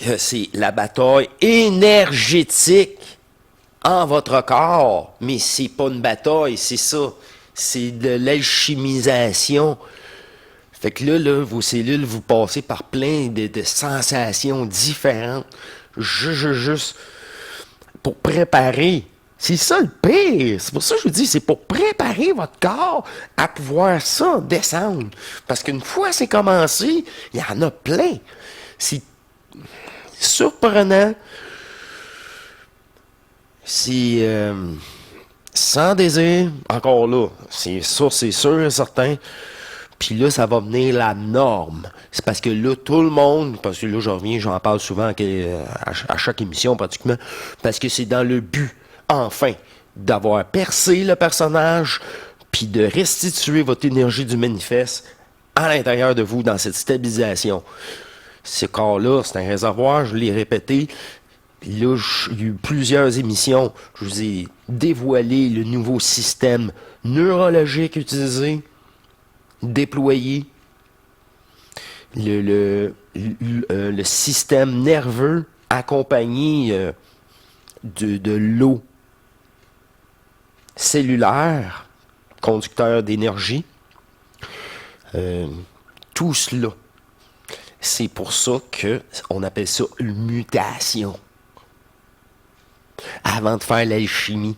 que c'est la bataille énergétique en votre corps. Mais c'est pas une bataille, c'est ça. C'est de l'alchimisation. Fait que là, vos cellules, vous passez par plein de sensations différentes. Juste pour préparer. C'est ça le pire. C'est pour ça que je vous dis, c'est pour préparer votre corps à pouvoir ça descendre. Parce qu'une fois c'est commencé, il y en a plein. C'est surprenant. C'est sans désir. Encore là, c'est ça, c'est sûr et certain. Puis là, ça va venir la norme. C'est parce que là, tout le monde, parce que là, j'en parle souvent à chaque émission pratiquement, parce que c'est dans le but, enfin, d'avoir percé le personnage, puis de restituer votre énergie du manifeste à l'intérieur de vous dans cette stabilisation. Ce corps-là, c'est un réservoir, je l'ai répété. Puis là, il y a eu plusieurs émissions. Je vous ai dévoilé le nouveau système neurologique utilisé, déployé, le système nerveux accompagné de l'eau cellulaire, conducteur d'énergie. Tout cela. C'est pour ça qu'on appelle ça une mutation. Avant de faire l'alchimie,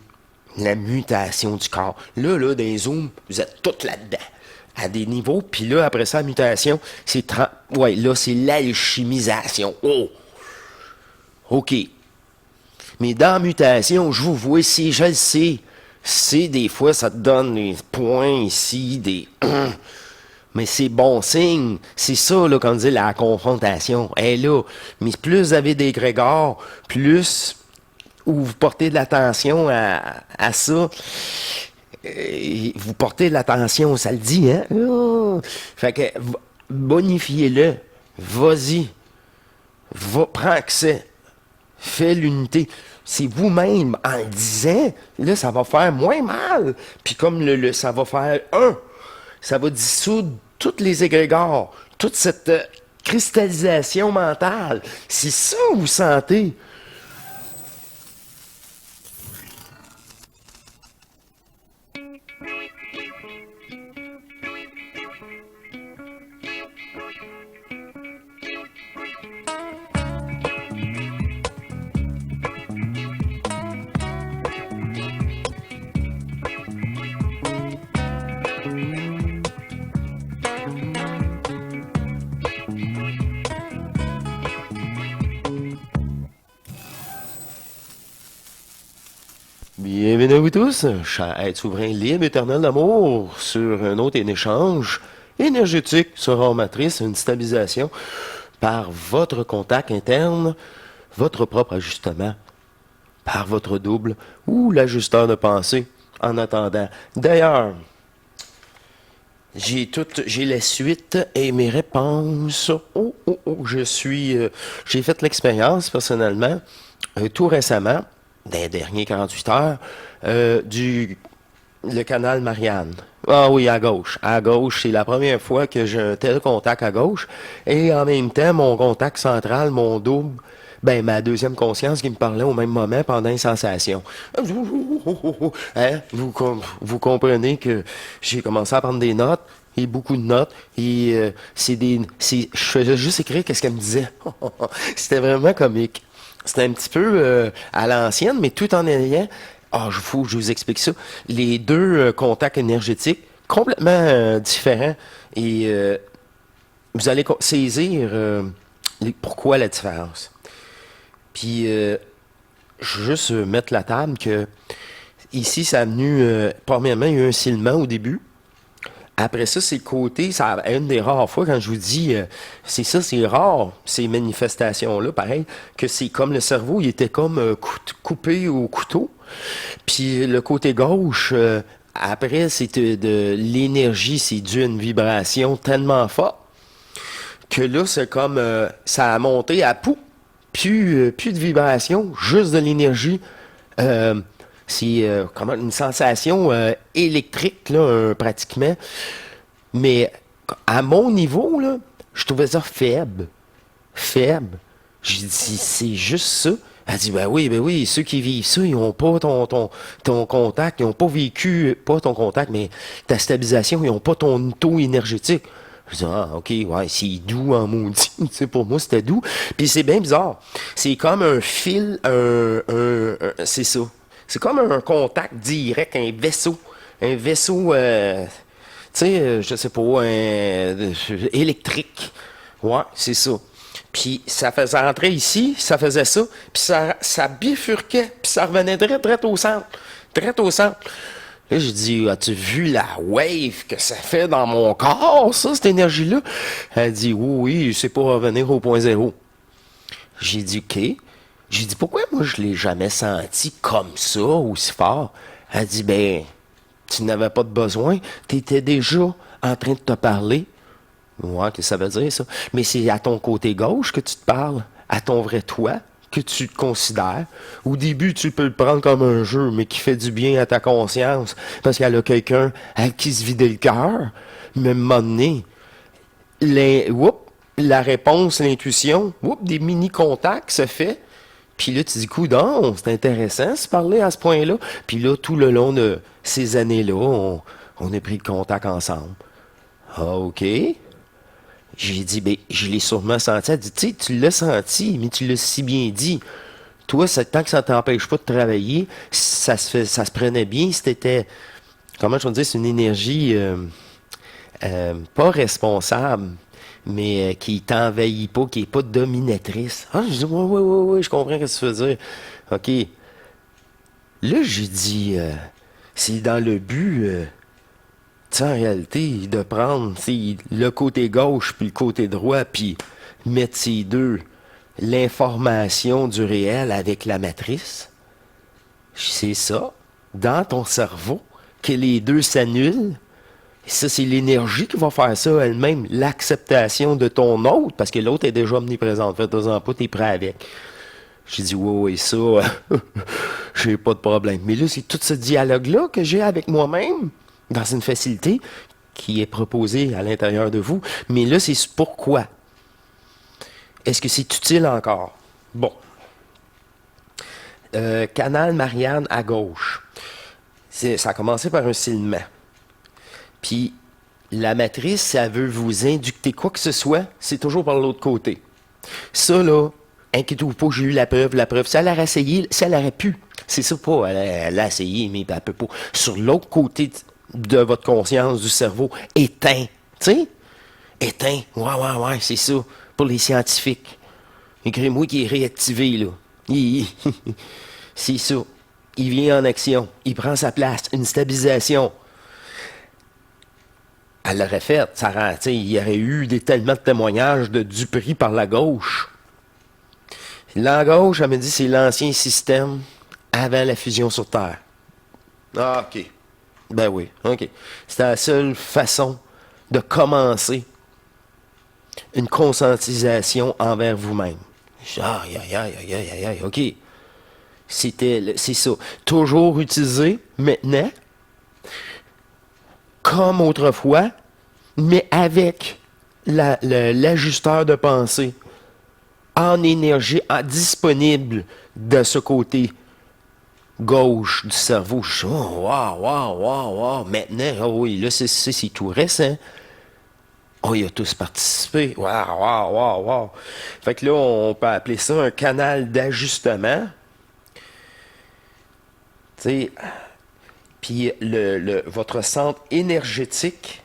la mutation du corps. Là, dans les zooms, vous êtes tous là-dedans. À des niveaux, puis là, après ça, la mutation, c'est là, c'est l'alchimisation. Oh! OK. Mais dans la mutation, je vous vois, je le sais, c'est des fois, ça te donne des points ici, des... Mais c'est bon signe. C'est ça, là, qu'on dit la confrontation. Elle est là. Mais plus vous avez des grégores, plus où vous portez de l'attention à ça, vous portez de l'attention, ça le dit, hein? Oh. Fait que, bonifiez-le. Vas-y. Prends accès. Fais l'unité. C'est vous-même, en le disant, là, ça va faire moins mal. Puis comme ça va faire ça va dissoudre tous les égrégores, toute cette cristallisation mentale. C'est ça que vous sentez. Bienvenue à vous tous, cher être souverain libre éternel d'amour, sur un autre échange énergétique sur hors matrice, une stabilisation par votre contact interne, votre propre ajustement, par votre double ou l'ajusteur de pensée en attendant. D'ailleurs, j'ai la suite et mes réponses. J'ai fait l'expérience personnellement tout récemment, dans les derniers 48 heures, le canal Marianne. Ah oui, à gauche. À gauche, c'est la première fois que j'ai un tel contact à gauche. Et en même temps, mon contact central, mon double, ma deuxième conscience qui me parlait au même moment pendant une sensation. Hein? Vous comprenez que j'ai commencé à prendre des notes, et beaucoup de notes, et je faisais juste écrire qu'est-ce qu'elle me disait. C'était vraiment comique. C'était un petit peu à l'ancienne, mais tout en ayant, je vous explique ça, les deux contacts énergétiques complètement différents, et vous allez saisir pourquoi la différence. Puis, juste mettre la table que ici, ça a venu, premièrement, il y a eu un silement au début. Après ça, c'est le côté, ça une des rares fois quand je vous dis, c'est rare, ces manifestations-là, pareil, que c'est comme le cerveau, il était comme coupé au couteau. Puis le côté gauche, après, c'est de l'énergie, c'est dû à une vibration tellement forte que là, c'est comme, ça a monté à plus de vibration, juste de l'énergie. C'est comment une sensation électrique, là, pratiquement. Mais à mon niveau, là, je trouvais ça faible. Faible. J'ai dit, c'est juste ça. Elle dit, ben oui, ceux qui vivent ça, ils n'ont pas ton contact, ils n'ont pas vécu, pas ton contact, mais ta stabilisation, ils n'ont pas ton taux énergétique. Je dis, ah, ok, ouais, c'est doux en maudit. Tu sais, pour moi, c'était doux. Puis c'est bien bizarre. C'est comme un fil, c'est ça. C'est comme un contact direct, un vaisseau. Un vaisseau, tu sais, je sais pas, électrique. Ouais, c'est ça. Puis ça faisait entrer ici, ça faisait ça, puis ça bifurquait, puis ça revenait direct au centre. Direct au centre. Là, j'ai dit, as-tu vu la wave que ça fait dans mon corps, ça, cette énergie-là? Elle dit, oui, oui, c'est pour revenir au point zéro. J'ai dit, OK. J'ai dit, pourquoi moi je l'ai jamais senti comme ça, aussi fort? Elle dit, ben, tu n'avais pas de besoin, tu étais déjà en train de te parler. Ouais, qu'est-ce que ça veut dire, ça? Mais c'est à ton côté gauche que tu te parles, à ton vrai toi, que tu te considères. Au début, tu peux le prendre comme un jeu, mais qui fait du bien à ta conscience, parce qu'elle a quelqu'un à qui se vider le cœur. Mais à un moment donné, la réponse, l'intuition, des mini-contacts se fait. Puis là, tu dis, coudonc, c'est intéressant de se parler à ce point-là. Puis là, tout le long de ces années-là, on a pris le contact ensemble. Ah, OK. J'ai dit, ben, je l'ai sûrement senti. Elle dit, tu sais, tu l'as senti, mais tu l'as si bien dit. Toi, tant que ça t'empêche pas de travailler, ça se prenait bien. C'était, comment je veux dire, c'est une énergie pas responsable, mais qui t'envahit pas, qui est pas dominatrice. Ah, je dis, ouais, je comprends ce que tu veux dire. OK. Là, j'ai dit, c'est dans le but, tu sais, en réalité, de prendre le côté gauche puis le côté droit, puis mettre ces deux, l'information du réel avec la matrice. C'est ça, dans ton cerveau, que les deux s'annulent. Et ça, c'est l'énergie qui va faire ça elle-même, l'acceptation de ton autre, parce que l'autre est déjà omniprésente. Faites-en pas, t'es prêt avec. J'ai dit, ouais, ça, j'ai pas de problème. Mais là, c'est tout ce dialogue-là que j'ai avec moi-même, dans une facilité qui est proposée à l'intérieur de vous. Mais là, c'est pourquoi. Est-ce que c'est utile encore? Bon. Canal Marianne à gauche. Ça a commencé par un silement. Puis, la matrice, si elle veut vous inducter quoi que ce soit, c'est toujours par l'autre côté. Ça, là, inquiétez-vous pas, j'ai eu la preuve. Si elle aurait essayé, si elle aurait pu, c'est ça pas, elle a essayé, mais elle peut pas. Sur l'autre côté de votre conscience, du cerveau, éteint. Tu sais? Éteint. Ouais, c'est ça. Pour les scientifiques. Écris-moi qui est réactivé, là. C'est ça. Il vient en action. Il prend sa place. Une stabilisation. Elle l'aurait faite. Il y aurait eu tellement de témoignages de Dupri par la gauche. La gauche, elle me dit, c'est l'ancien système avant la fusion sur Terre. Ah, OK. Ben oui, OK. C'était la seule façon de commencer une conscientisation envers vous-même. Aïe, OK. C'est ça. Toujours utilisé maintenant, comme autrefois, mais avec l'ajusteur de pensée en énergie disponible de ce côté gauche du cerveau. Wow. Maintenant, oui, là, c'est tout récent. Oh, il a tous participé. Wow. Fait que là, on peut appeler ça un canal d'ajustement. Tu sais, puis votre centre énergétique,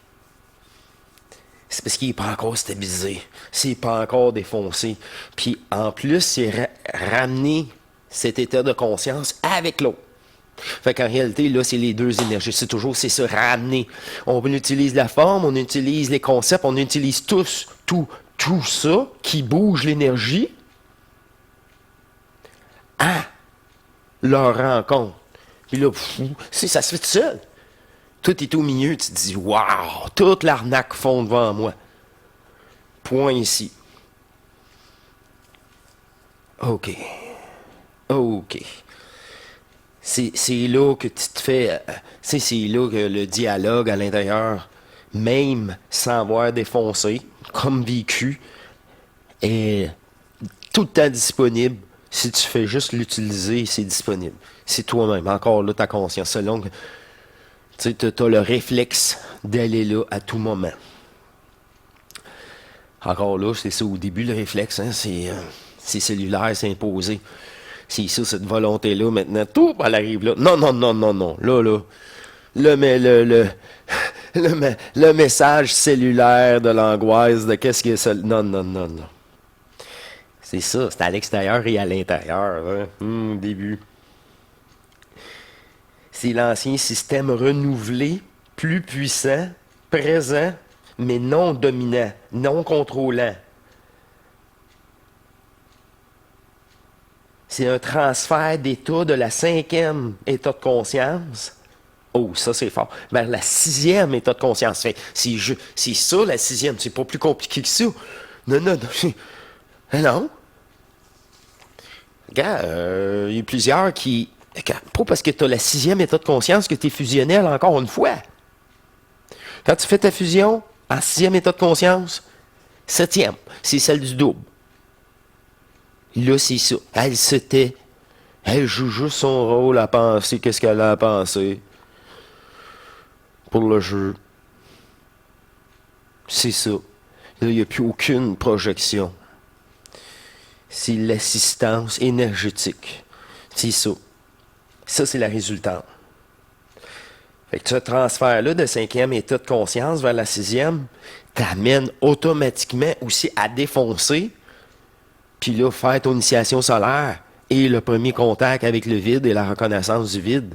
c'est parce qu'il n'est pas encore stabilisé. C'est pas encore défoncé. Puis en plus, c'est ramener cet état de conscience avec l'autre. Fait qu'en réalité, là, c'est les deux énergies. C'est se ramener. On utilise la forme, on utilise les concepts, on utilise tout ça qui bouge l'énergie à leur rencontre. Puis là, ça se fait tout seul. Tout est au milieu, tu te dis, waouh, toute l'arnaque fond devant moi. Point ici. OK. C'est là que tu te fais. C'est là que le dialogue à l'intérieur, même sans avoir défoncé, comme vécu, est tout le temps disponible. Si tu fais juste l'utiliser, c'est disponible. C'est toi-même. Encore là, ta conscience. Selon que tu as le réflexe d'aller là à tout moment. Encore là, c'est ça, au début, le réflexe, hein, c'est cellulaire, c'est imposé. C'est ça, cette volonté-là, maintenant, tout, elle arrive là. Non, non, non, non, non. Là, le message cellulaire de l'angoisse, de qu'est-ce que ça... Non, non, non, non. C'est ça, c'est à l'extérieur et à l'intérieur, hein, au début. C'est l'ancien système renouvelé, plus puissant, présent, mais non dominant, non contrôlant. C'est un transfert d'état de la 5e état de conscience. Oh, ça c'est fort. Vers la 6e état de conscience. C'est ça la 6e, c'est pas plus compliqué que ça. Non, non, non. Non. Regarde, il y a plusieurs qui... Pas parce que tu as la 6e état de conscience que tu es fusionnel encore une fois. Quand tu fais ta fusion, en 6e état de conscience, 7e, c'est celle du double. Là, c'est ça. Elle se tait. Elle joue juste son rôle à penser qu'est-ce qu'elle a à penser pour le jeu. C'est ça. Là, il n'y a plus aucune projection. C'est l'assistance énergétique. C'est ça. Ça, c'est la résultante. Fait que ce transfert-là de 5e état de conscience vers la 6e t'amène automatiquement aussi à défoncer, puis là, faire ton initiation solaire et le premier contact avec le vide et la reconnaissance du vide.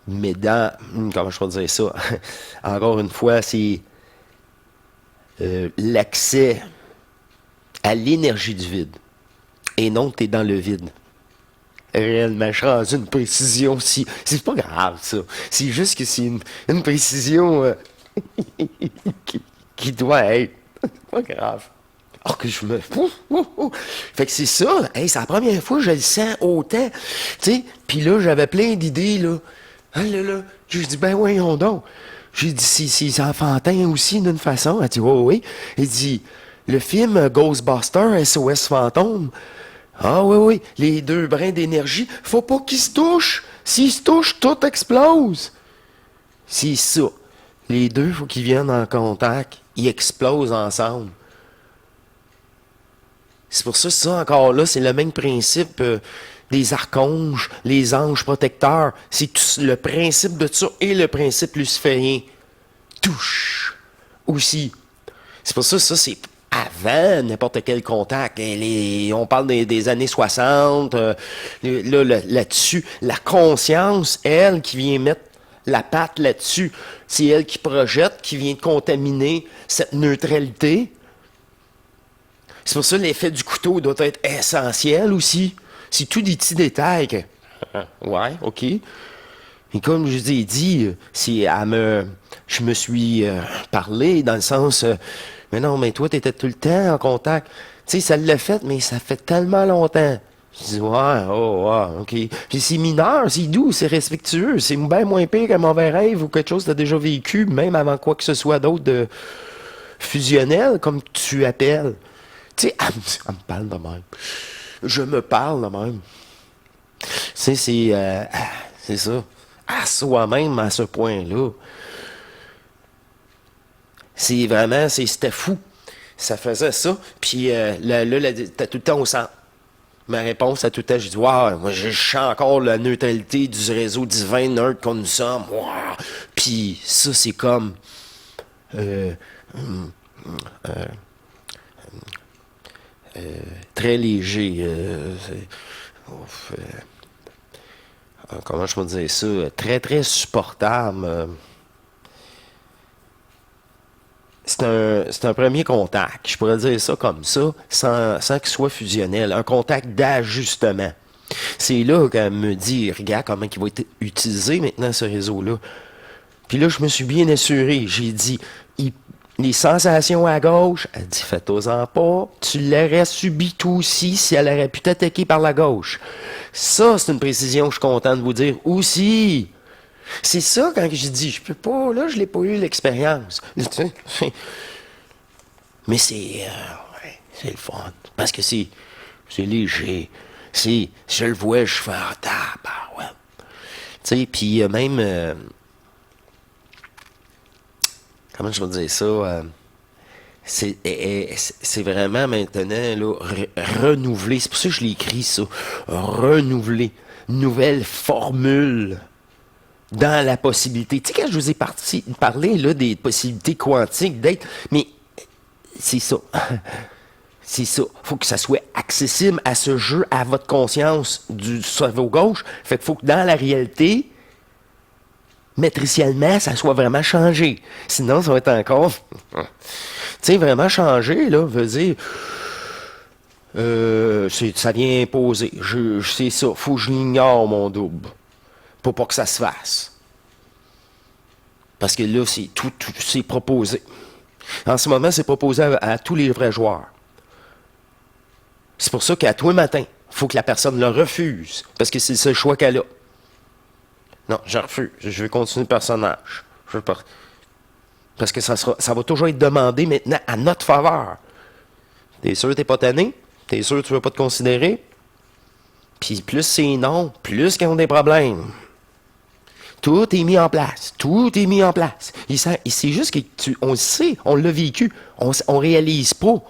Mais comment je peux dire ça? Encore une fois, c'est l'accès à l'énergie du vide. Et non, tu es dans le vide. Réellement, je suis rendu une précision si. C'est pas grave, ça. C'est juste que c'est une précision qui doit être. C'est pas grave. Oh, que je me. Fait que c'est ça. Hey, c'est la première fois que je le sens autant. Tu sais, puis là, j'avais plein d'idées, là. Ah, là. J'ai dit, ben voyons donc. J'ai dit, c'est enfantin aussi, d'une façon. Elle dit, oui. Il dit, le film Ghostbusters, SOS Fantôme. Ah oui, les deux brins d'énergie, faut pas qu'ils se touchent. S'ils se touchent, tout explose. C'est ça. Les deux, faut qu'ils viennent en contact. Ils explosent ensemble. C'est pour ça, encore là, c'est le même principe des archanges, les anges protecteurs. C'est tout le principe de ça et le principe luciférien. Touche aussi. C'est pour ça, c'est avant n'importe quel contact. On parle des années 60. Là-dessus, la conscience, elle, qui vient mettre la patte là-dessus, c'est elle qui projette, qui vient contaminer cette neutralité. C'est pour ça que l'effet du couteau doit être essentiel aussi. C'est tout des petits détails que... Ouais, OK. Et comme je vous ai dit, je me suis parlé dans le sens... mais non, mais toi, tu étais tout le temps en contact. Tu sais, ça l'a fait, mais ça fait tellement longtemps. Je dis, ouais, OK. Puis c'est mineur, c'est doux, c'est respectueux. C'est bien moins pire qu'un mauvais rêve ou quelque chose que tu as déjà vécu, même avant quoi que ce soit d'autre de fusionnel, comme tu appelles. Tu sais, elle me parle de même. Je me parle de même. Tu sais, c'est ça. À soi-même, à ce point-là. C'est vraiment, c'était fou. Ça faisait ça. Puis là, t'as tout le temps au centre. Ma réponse à tout le temps, j'ai dit, waouh, moi, je sens encore la neutralité du réseau divin neutre qu'on nous sommes. Wow. Puis ça, c'est comme... très léger. Comment je peux dire ça? Très, très supportable. C'est un premier contact. Je pourrais dire ça comme ça, sans qu'il soit fusionnel. Un contact d'ajustement. C'est là qu'elle me dit, regarde comment il va être utilisé maintenant, ce réseau-là. Puis là, je me suis bien assuré. J'ai dit, les sensations à gauche, elle dit, fais-toi-en pas. Tu l'aurais subi toi aussi si elle aurait pu t'attaquer par la gauche. Ça, c'est une précision que je suis content de vous dire aussi. C'est ça quand j'ai dit, je peux pas, là, je l'ai pas eu l'expérience. Mais c'est... C'est le fun. Parce que c'est léger. Je le vois, je fais, ah, tabarouette. Tu sais, puis même, comment je vais dire ça, c'est vraiment maintenant, là, renouveler. C'est pour ça que je l'ai écrit, ça. Renouveler. Nouvelle formule dans la possibilité. Tu sais, quand je vous ai parlé là, des possibilités quantiques d'être, mais c'est ça. C'est ça. Faut que ça soit accessible à ce jeu, à votre conscience du cerveau gauche. Fait qu'il faut que dans la réalité, matriciellement, ça soit vraiment changé. Sinon, ça va être encore... tu sais, vraiment changé, là, veut dire... ça vient imposer. C'est ça. Faut que je l'ignore, mon double. Pour pas que ça se fasse. Parce que là, c'est proposé. En ce moment, c'est proposé à tous les vrais joueurs. C'est pour ça qu'à tous les matins, il faut que la personne le refuse. Parce que c'est le seul choix qu'elle a. Non, je refuse. Je vais continuer le personnage. Je veux pas. Parce que ça va toujours être demandé maintenant à notre faveur. T'es sûr que t'es pas tanné? T'es sûr que tu veux pas te considérer? Puis plus c'est non, plus qu'ils ont des problèmes. Tout est mis en place. Tout est mis en place. C'est juste que on le sait, on l'a vécu. On réalise pas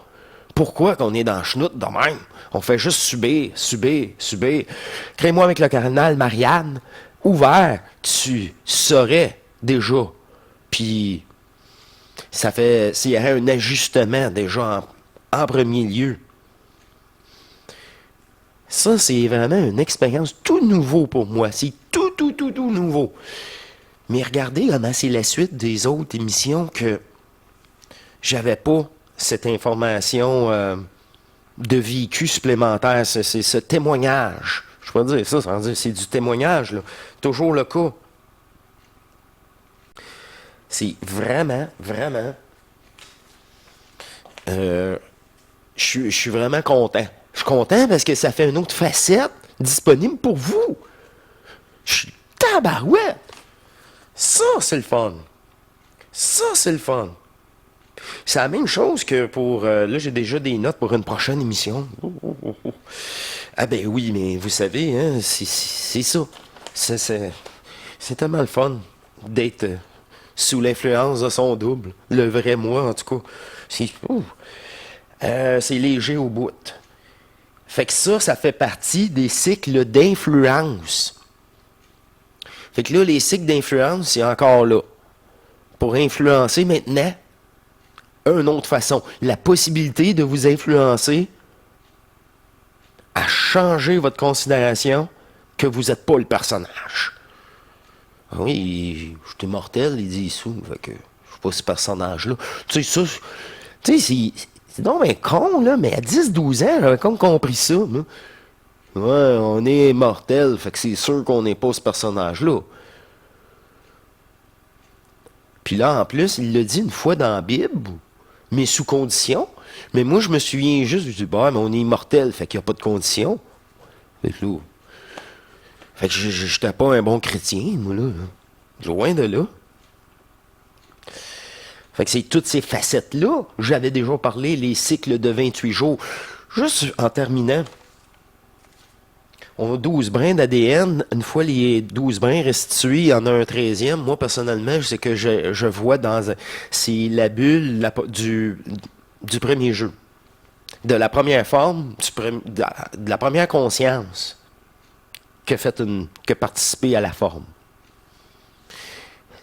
pourquoi qu'on est dans le chenoute de même. On fait juste subir. Crée-moi avec le cardinal Marianne. Ouvert, tu saurais déjà. Puis, s'il y aurait un ajustement déjà en premier lieu. Ça, c'est vraiment une expérience tout nouveau pour moi. C'est tout nouveau. Mais regardez comment c'est la suite des autres émissions que j'avais pas cette information de vécu supplémentaire. C'est ce témoignage. Je peux dire ça, c'est du témoignage, là. Toujours le cas. C'est vraiment... je suis vraiment content. Je suis content parce que ça fait une autre facette disponible pour vous. Je suis tabarouette. Ça, c'est le fun. C'est la même chose que pour... là, j'ai déjà des notes pour une prochaine émission. Ah ben oui, mais vous savez, hein, c'est ça. C'est tellement le fun d'être sous l'influence de son double. Le vrai moi, en tout cas. C'est léger au bout. Fait que ça fait partie des cycles d'influence. Fait que là, les cycles d'influence, c'est encore là. Pour influencer maintenant, une autre façon. La possibilité de vous influencer à changer votre considération que vous n'êtes pas le personnage. Oui, je suis immortel, il dit sous, fait que je suis pas ce personnage-là. Tu sais, ça, tu sais, c'est donc bien con, là, mais à 10-12 ans, j'avais comme compris ça, moi. Ouais, on est immortel, fait que c'est sûr qu'on n'est pas ce personnage-là. Puis là, en plus, il l'a dit une fois dans la Bible, mais sous condition. Mais moi, je me souviens juste, je dis, bah, mais on est immortel, fait qu'il n'y a pas de condition. Fait que là, fait que j'étais pas un bon chrétien, moi, là. Loin de là. Fait que c'est toutes ces facettes-là. J'avais déjà parlé, les cycles de 28 jours. Juste en terminant, on a 12 brins d'ADN. Une fois les 12 brins restitués, il y en a un 13e. Moi, personnellement, c'est que je vois c'est la bulle du premier jeu. De la première forme, de la première conscience que participer à la forme.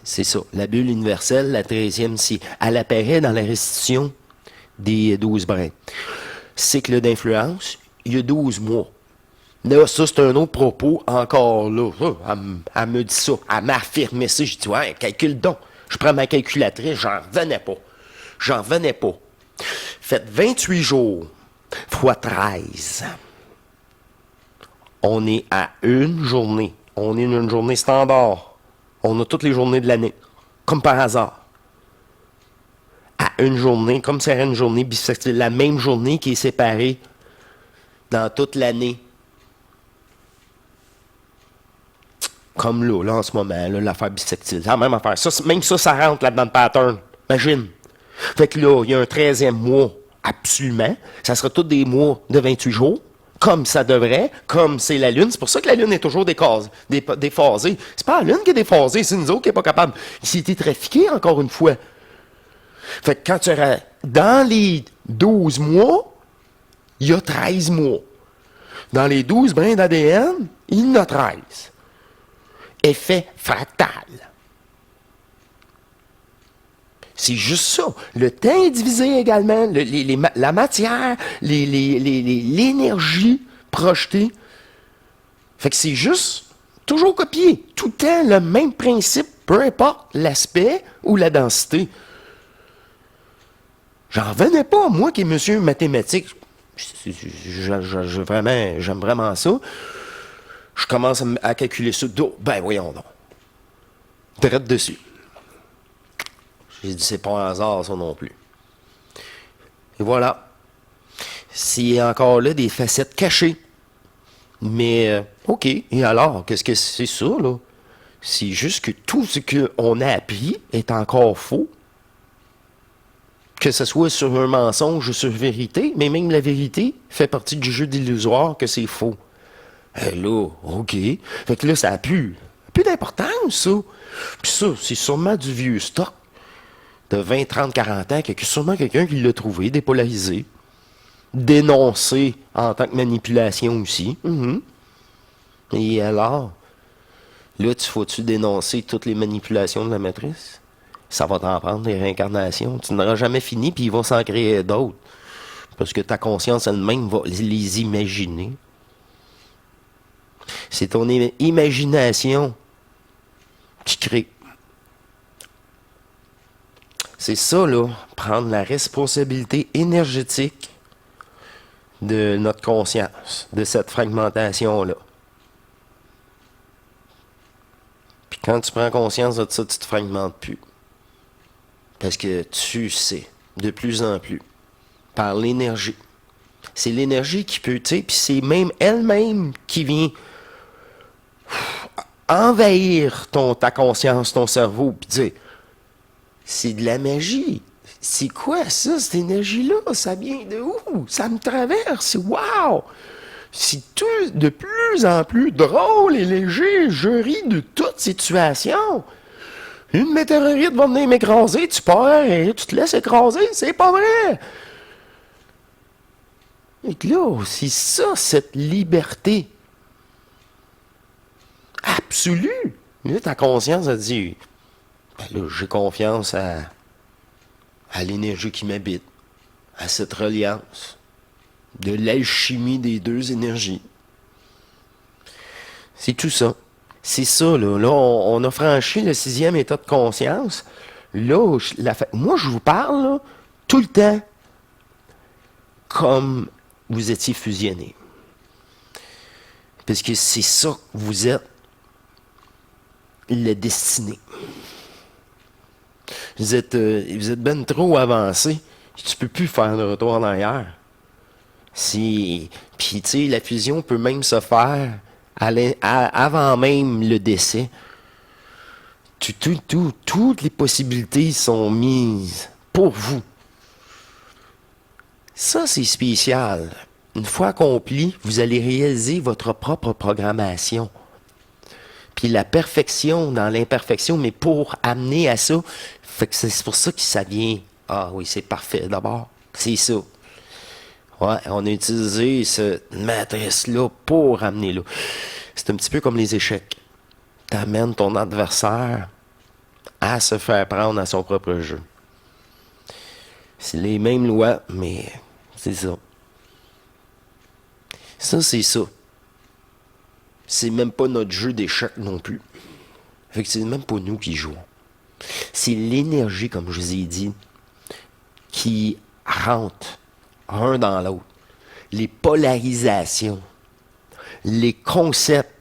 C'est ça. La bulle universelle, la 13e, elle apparaît dans la restitution des 12 brins. Cycle d'influence, il y a 12 mois. Là, ça, c'est un autre propos encore là. Elle me dit ça. Elle m'a affirmé ça. Je dis, ouais, calcule donc. Je prends ma calculatrice, j'en revenais pas. Faites 28 jours fois 13. On est à une journée. On est une journée standard. On a toutes les journées de l'année. Comme par hasard. À une journée, comme si c'était une journée bissextile. La même journée qui est séparée dans toute l'année. Comme là en ce moment, là, l'affaire bissextile. C'est la même affaire. Même ça rentre là-dedans le pattern. Imagine. Fait que là, il y a un 13e mois Absolument. Ça sera tous des mois de 28 jours, comme ça devrait, comme c'est la Lune. C'est pour ça que la Lune est toujours déphasée. C'est pas la Lune qui est déphasée, c'est nous autres qui n'est pas capable. Il s'est été trafiqué, encore une fois. Fait que quand tu auras, dans les 12 mois, il y a 13 mois. Dans les 12 brins d'ADN, il y en a 13. Effet fractal. C'est juste ça. Le temps est divisé également. La matière, l'énergie projetée. Fait que c'est juste toujours copié. Tout le temps le même principe, peu importe l'aspect ou la densité. J'en revenais pas, moi qui est monsieur mathématique. J'aime vraiment ça. Je commence à calculer ça. Ben voyons donc. Direct dessus. J'ai dit, c'est pas un hasard, ça non plus. Et voilà. C'est encore là des facettes cachées. Mais, OK. Et alors, qu'est-ce que c'est ça, là? C'est juste que tout ce qu'on a appris est encore faux. Que ce soit sur un mensonge ou sur vérité, mais même la vérité fait partie du jeu d'illusoire que c'est faux. Là, OK. Fait que là, ça a plus d'importance, ça. Puis ça, c'est sûrement du vieux stock de 20, 30, 40 ans, qu'il y a sûrement quelqu'un qui l'a trouvé, dépolarisé, dénoncé en tant que manipulation aussi. Et alors, là, faut-tu dénoncer toutes les manipulations de la matrice? Ça va t'en prendre des réincarnations. Tu n'auras jamais fini, puis ils vont s'en créer d'autres. Parce que ta conscience elle-même va les imaginer. C'est ton imagination qui crée. C'est ça, là, prendre la responsabilité énergétique de notre conscience, de cette fragmentation-là. Puis quand tu prends conscience de ça, tu te fragmentes plus. Parce que tu sais, de plus en plus, par l'énergie. C'est l'énergie qui peut, tu sais, puis c'est même elle-même qui vient envahir ta conscience, ton cerveau, puis dire, c'est de la magie. C'est quoi ça, cette énergie-là? Ça vient de où? Ça me traverse. Wow! C'est tout de plus en plus drôle et léger. Je ris de toute situation. Une météorite va venir m'écraser, tu pars et tu te laisses écraser. C'est pas vrai! Et là, c'est ça, cette liberté absolue. Là, ta conscience a dit, ben là, j'ai confiance à l'énergie qui m'habite, à cette reliance, de l'alchimie des deux énergies. C'est tout ça. C'est ça, là. Là, on a franchi le 6e état de conscience. Là, moi, je vous parle, là, tout le temps, comme vous étiez fusionnés. Parce que c'est ça que vous êtes, la destinée. Vous êtes ben trop avancé. Tu peux plus faire de retour en arrière. Puis, tu sais, la fusion peut même se faire avant même le décès. Toutes les possibilités sont mises pour vous. Ça, c'est spécial. Une fois accompli, vous allez réaliser votre propre programmation. Puis la perfection dans l'imperfection, mais pour amener à ça, fait que c'est pour ça que ça vient. Ah oui, c'est parfait d'abord. C'est ça. Ouais, on a utilisé cette matrice-là pour amener là. C'est un petit peu comme les échecs. Tu amènes ton adversaire à se faire prendre à son propre jeu. C'est les mêmes lois, mais c'est ça. Ça, c'est ça. C'est même pas notre jeu d'échecs non plus. Fait que c'est même pas nous qui jouons. C'est l'énergie, comme je vous ai dit, qui rentre un dans l'autre. Les polarisations, les concepts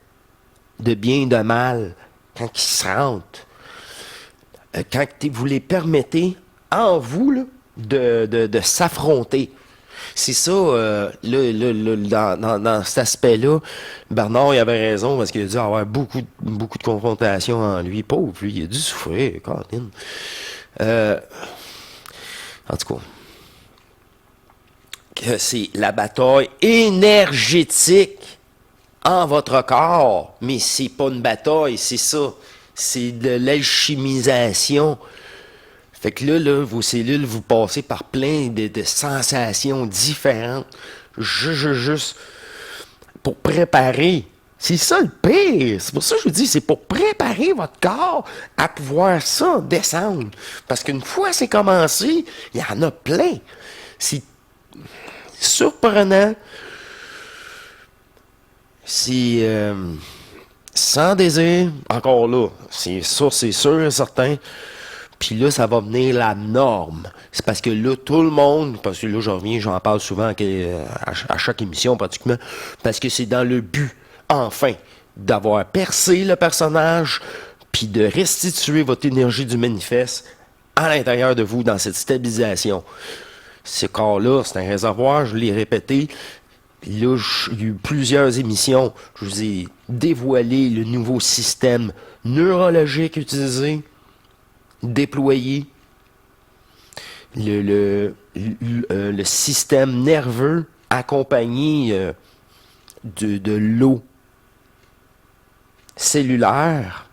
de bien et de mal, quand ils se rentrent, quand vous les permettez en vous là, de s'affronter. C'est ça, dans cet aspect-là, Bernard il avait raison parce qu'il a dû avoir beaucoup de confrontations en lui. Pauvre, lui, il a dû souffrir, Colin. En tout cas, que c'est la bataille énergétique en votre corps, mais c'est pas une bataille, c'est ça. C'est de l'alchimisation. Fait que là, vos cellules, vous passez par plein de sensations différentes. Juste pour préparer. C'est ça le pire. C'est pour ça que je vous dis, c'est pour préparer votre corps à pouvoir ça descendre. Parce qu'une fois c'est commencé, il y en a plein. C'est surprenant. C'est sans désir. Encore là, c'est sûr et certain. Puis là, ça va venir la norme. C'est parce que là, tout le monde, parce que là, j'en parle souvent à chaque émission pratiquement, parce que c'est dans le but, enfin, d'avoir percé le personnage, puis de restituer votre énergie du manifeste à l'intérieur de vous, dans cette stabilisation. Ce corps-là, c'est un réservoir, je l'ai répété. Puis là, il y a eu plusieurs émissions. Je vous ai dévoilé le nouveau système neurologique utilisé, déployé, le système nerveux accompagné de l'eau cellulaire,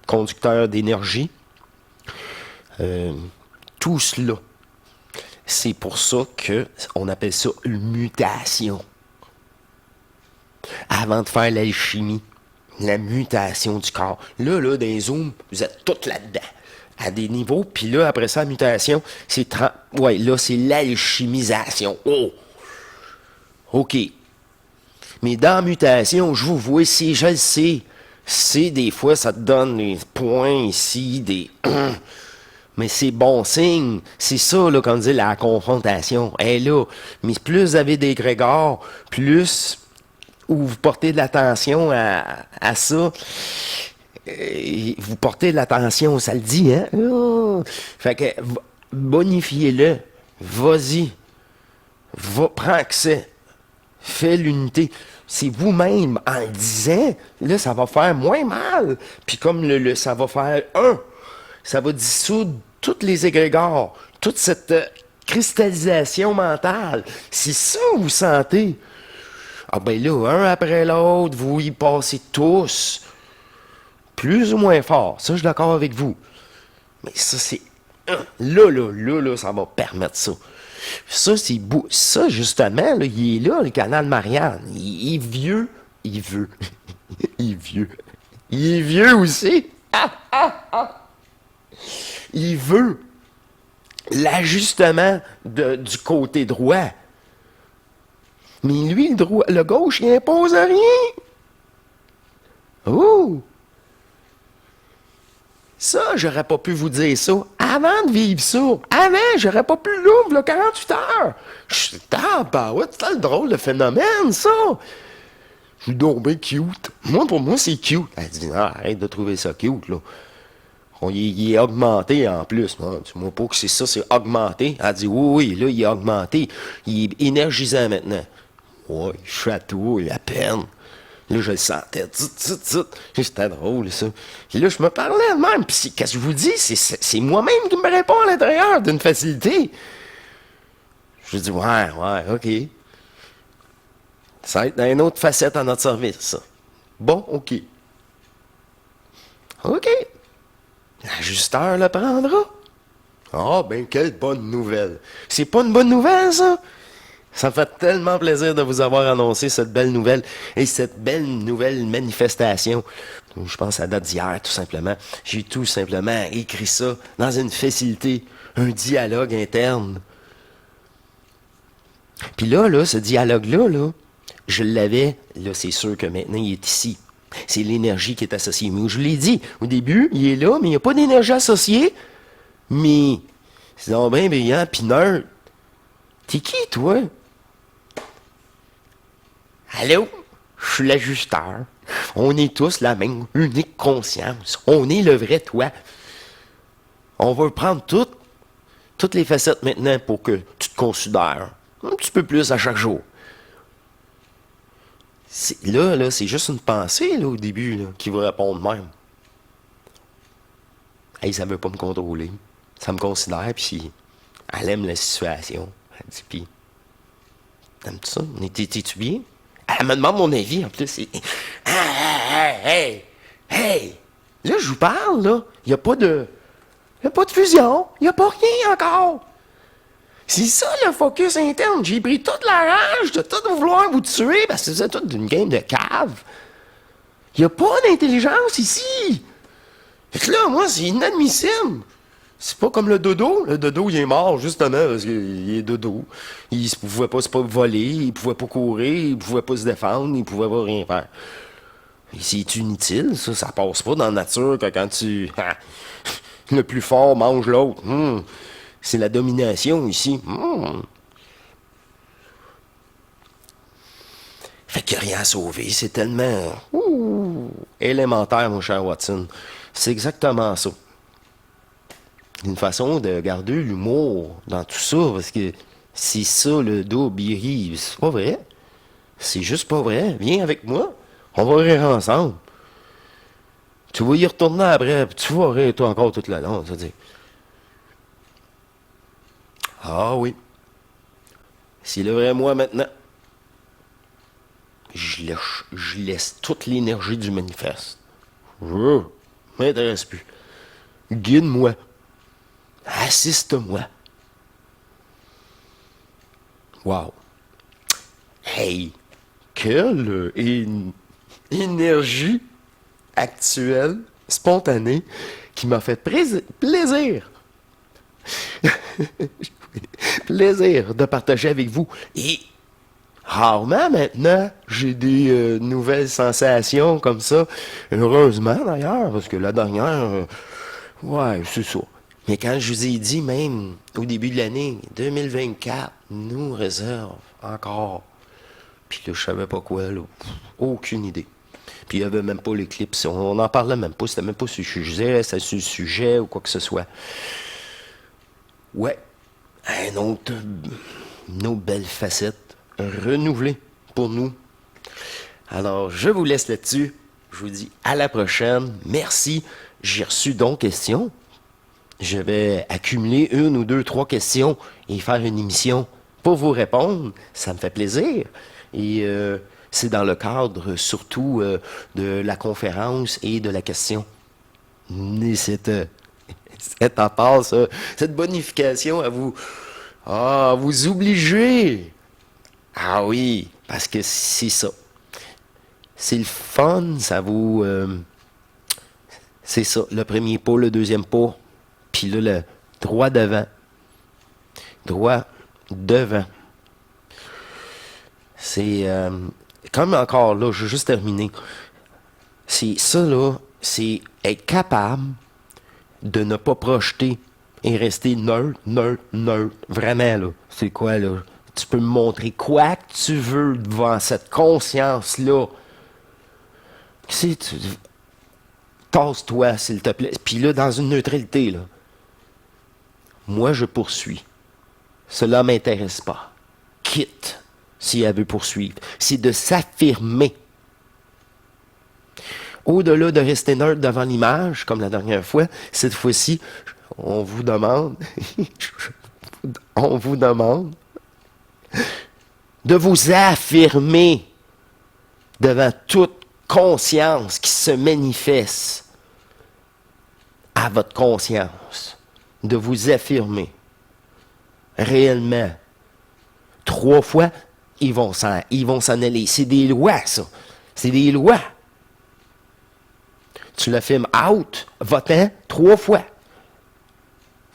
conducteur d'énergie. Tout cela. C'est pour ça qu'on appelle ça une mutation. Avant de faire l'alchimie, la mutation du corps. Là, dans les zooms, vous êtes tous là-dedans. À des niveaux, puis là, après ça, la mutation, ouais, là, c'est l'alchimisation. Oh! OK. Mais dans la mutation, je vous vois, si je le sais, c'est des fois, ça te donne des points ici, des... Mais c'est bon signe. C'est ça, là, comme on dit, la confrontation. Elle est là. Mais plus vous avez des grégores, plus où vous portez de l'attention à ça, vous portez de l'attention, ça le dit, hein? Oh. Fait que bonifiez-le. Vas-y. Prends accès. Fais l'unité. C'est vous-même, en le disant, là, ça va faire moins mal. Puis comme ça va faire ça va dissoudre tous les égrégores, toute cette cristallisation mentale. C'est ça que vous sentez. Ah ben là, un après l'autre, vous y passez tous. Plus ou moins fort. Ça, je suis d'accord avec vous. Mais ça, c'est... Là, ça va permettre ça. Ça, c'est beau. Ça, justement, là, il est là, le canal Marianne. Il est vieux. Il veut. Il est vieux. Il est vieux aussi. Il veut l'ajustement du côté droit. Mais lui, le gauche, il impose rien. Oh! Ça, j'aurais pas pu vous dire ça avant de vivre ça. Avant, j'aurais pas pu l'ouvrir le 48 heures. Je suis ouais, c'est le drôle de phénomène, ça. Je suis donc bien cute. Moi, pour moi, c'est cute. Elle dit, arrête de trouver ça cute, là. Il est augmenté en plus. Dis-moi pas que c'est ça, c'est augmenté. Elle dit, oui, là, il est augmenté. Il est énergisant maintenant. Ouais, je suis à tout, à peine. Là, je le sentais. C'était drôle, ça. Puis là, je me parlais de même. Puis, qu'est-ce que je vous dis? C'est moi-même qui me réponds à l'intérieur d'une facilité. Je dis, ouais, OK. Ça va être une autre facette à notre service, ça. Bon, OK. OK. L'ajusteur le prendra. Ah, ben, quelle bonne nouvelle. C'est pas une bonne nouvelle, ça? Ça me fait tellement plaisir de vous avoir annoncé cette belle nouvelle et cette belle nouvelle manifestation. Je pense que ça date d'hier, tout simplement. J'ai tout simplement écrit ça dans une facilité, un dialogue interne. Puis là, ce dialogue-là, je l'avais. Là, c'est sûr que maintenant, il est ici. C'est l'énergie qui est associée. Mais je l'ai dit, au début, il est là, mais il n'y a pas d'énergie associée. Mais c'est donc bien brillant, puis neutre. T'es qui, toi? Allô? Je suis l'ajusteur. On est tous la même unique conscience. On est le vrai toi. On va prendre toutes les facettes maintenant pour que tu te considères un petit peu plus à chaque jour. Là, c'est juste une pensée là, au début là, qui va répondre même. Hey, ça veut pas me contrôler. Ça me considère, puis elle aime la situation. Elle dit, puis T'aimes-tu ça? T'es-tu bien? Elle me demande mon avis, en plus. Hey! Hey! Là, je vous parle, là. Il n'y a pas de... Il a pas de fusion. Il n'y a pas rien encore. C'est ça, le focus interne. J'ai pris toute la rage de tout vouloir vous tuer parce que c'est tout d'une game de cave. Il n'y a pas d'intelligence ici. Fait que là, moi, c'est inadmissible. C'est pas comme le dodo. Le dodo, il est mort, justement, parce qu'il est dodo. Il ne pouvait pas se voler, il pouvait pas courir, il pouvait pas se défendre, il pouvait pas rien faire. Et c'est inutile, ça passe pas dans la nature que quand tu... le plus fort mange l'autre. C'est la domination ici. Fait qu'il n'y a rien à sauver. C'est tellement élémentaire, mon cher Watson. C'est exactement ça. Une façon de garder l'humour dans tout ça, parce que c'est ça le double, il rit. C'est pas vrai. C'est juste pas vrai. Viens avec moi. On va rire ensemble. Tu vas y retourner après, puis tu vas rire toi encore toute la longue. Ça dit. Ah oui. C'est le vrai moi maintenant. Je laisse toute l'énergie du manifeste. M'intéresse plus. Guide-moi. Assiste-moi. Wow. Hey, quelle énergie actuelle, spontanée, qui m'a fait plaisir. Plaisir de partager avec vous. Et rarement maintenant, j'ai des nouvelles sensations comme ça. Heureusement d'ailleurs, parce que la dernière, ouais, c'est ça. Mais quand je vous ai dit même au début de l'année, 2024 nous réserve encore. Puis là, je savais pas quoi, là. Aucune idée. Puis il n'y avait même pas l'éclipse. On n'en parlait même pas. C'était même pas sur le sujet, c'était sur le sujet ou quoi que ce soit. Ouais. Une autre belle facette renouvelée pour nous. Alors, je vous laisse là-dessus. Je vous dis à la prochaine. Merci. J'ai reçu donc questions. Je vais accumuler 1 ou 2, 3 questions et faire une émission pour vous répondre. Ça me fait plaisir. Et c'est dans le cadre surtout de la conférence et de la question. Et cette impasse, cette bonification à vous obliger. Ah oui, parce que c'est ça. C'est le fun, ça vous... c'est ça, le premier pas, le deuxième pas, puis là, le droit devant. Droit devant. C'est... comme encore là, je vais juste terminer. C'est ça, là, c'est être capable de ne pas projeter et rester neutre. Vraiment, là. C'est quoi, là? Tu peux me montrer quoi que tu veux devant cette conscience-là. Tasse-toi, s'il te plaît. Puis là, dans une neutralité, là. Moi, je poursuis. Cela m'intéresse pas. Quitte, si elle veut poursuivre. C'est de s'affirmer. Au-delà de rester neutre devant l'image, comme la dernière fois, cette fois-ci, on vous demande, de vous affirmer devant toute conscience qui se manifeste à votre conscience. De vous affirmer réellement. 3 fois, ils vont s'en aller. C'est des lois, ça. C'est des lois. Tu l'affirmes out, votant 3 fois.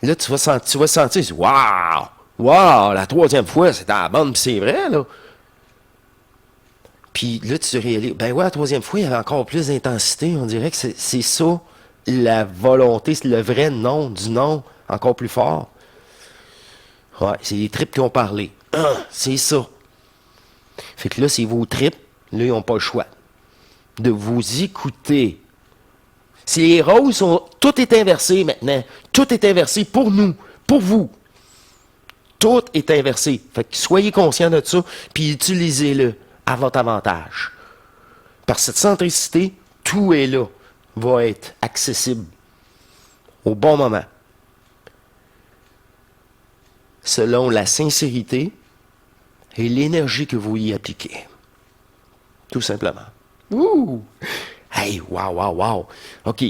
Là, tu vas sentir, wow, la 3e fois, c'est à la bonne, puis c'est vrai, là. Puis là, tu réalises, ben ouais, la 3e fois, il y avait encore plus d'intensité. On dirait que c'est ça, la volonté, c'est le vrai nom du nom, encore plus fort. Ouais, c'est les tripes qui ont parlé. C'est ça. Fait que là, c'est vos tripes, là, ils n'ont pas le choix de vous écouter. Si les rôles sont... Tout est inversé maintenant. Tout est inversé pour nous, pour vous. Tout est inversé. Fait que soyez conscients de ça, puis utilisez-le à votre avantage. Par cette centricité, tout est là, va être accessible au bon moment. Selon la sincérité, et l'énergie que vous y appliquez. Tout simplement. Ouh! Hey, wow, wow, wow. OK,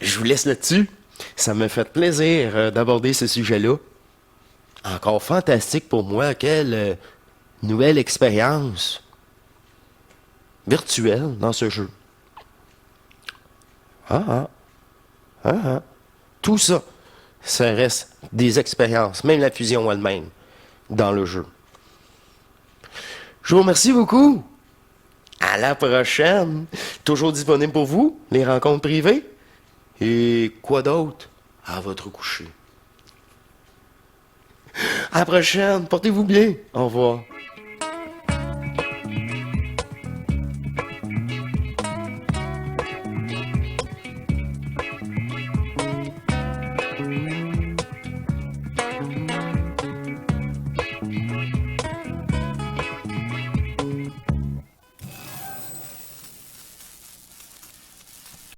je vous laisse là-dessus. Ça me fait plaisir d'aborder ce sujet-là. Encore fantastique pour moi. Quelle nouvelle expérience virtuelle dans ce jeu. Ah, ah, ah, ah. Tout ça, ça reste des expériences, même la fusion elle-même, dans le jeu. Je vous remercie beaucoup. À la prochaine. Toujours disponible pour vous, les rencontres privées. Et quoi d'autre? À votre coucher. À la prochaine. Portez-vous bien. Au revoir.